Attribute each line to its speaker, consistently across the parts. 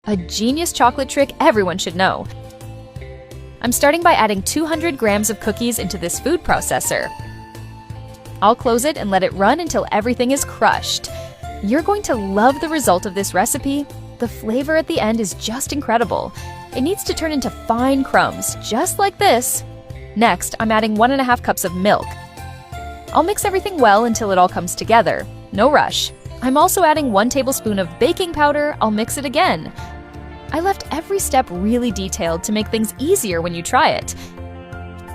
Speaker 1: a genius chocolate trick everyone should know. I'm starting by adding 200 grams of cookies into this food processor. I'll close it and let it run until everything is crushed. You're going to love the result of this recipe. The flavor at the end is just incredible. It needs to turn into fine crumbs, just like this. Next, I'm adding 1.5 cups of milk. I'll mix everything well until it all comes together. No rush. I'm also adding 1 tablespoon of baking powder. I'll mix it again. I left every step really detailed to make things easier when you try it.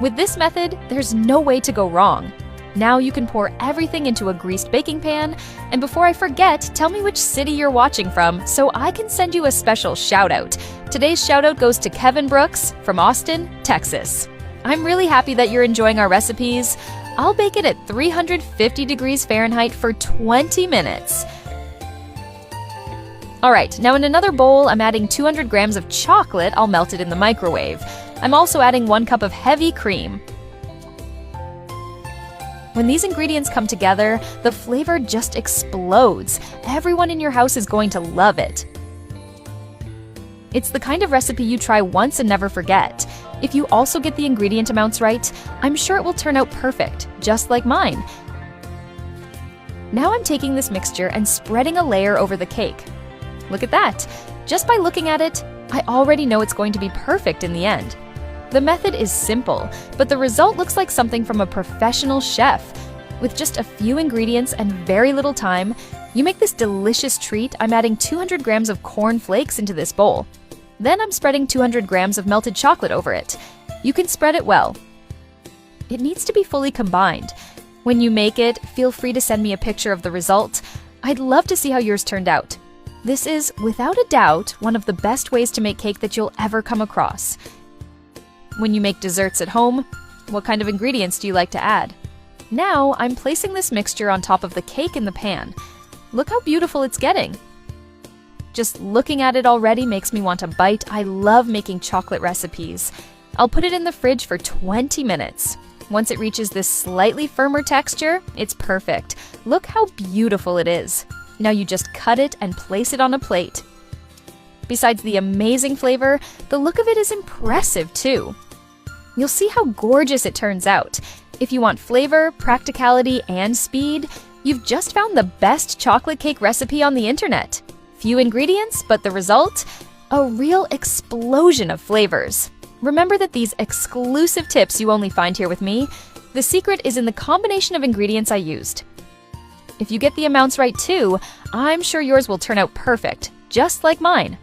Speaker 1: With this method, there's no way to go wrong. Now you can pour everything into a greased baking pan, and before I forget, tell me which city you're watching from so I can send you a special shout out. Today's shout out goes to Kevin Brooks from Austin, Texas. I'm really happy that you're enjoying our recipes. I'll bake it at 350 degrees Fahrenheit for 20 minutes. Alright, now in another bowl, I'm adding 200 grams of chocolate. I'll melt it in the microwave. I'm also adding 1 cup of heavy cream. When these ingredients come together, the flavor just explodes. Everyone in your house is going to love it. It's the kind of recipe you try once and never forget. If you also get the ingredient amounts right, I'm sure it will turn out perfect, just like mine. Now I'm taking this mixture and spreading a layer over the cake. Look at that! Just by looking at it, I already know it's going to be perfect in the end. The method is simple, but the result looks like something from a professional chef. With just a few ingredients and very little time, you make this delicious treat. I'm adding 200 grams of corn flakes into this bowl. Then I'm spreading 200 grams of melted chocolate over it. You can spread it well. It needs to be fully combined. When you make it, feel free to send me a picture of the result. I'd love to see how yours turned out. This is, without a doubt, one of the best ways to make cake that you'll ever come across. When you make desserts at home, what kind of ingredients do you like to add? Now, I'm placing this mixture on top of the cake in the pan. Look how beautiful it's getting. Just looking at it already makes me want to bite. I love making chocolate recipes. I'll put it in the fridge for 20 minutes. Once it reaches this slightly firmer texture, it's perfect. Look how beautiful it is. Now you just cut it and place it on a plate. Besides the amazing flavor, the look of it is impressive too. You'll see how gorgeous it turns out. If you want flavor, practicality, and speed, you've just found the best chocolate cake recipe on the internet. Few ingredients, but the result? A real explosion of flavors. Remember that these exclusive tips you only find here with me. The secret is in the combination of ingredients I used. If you get the amounts right too, I'm sure yours will turn out perfect, just like mine.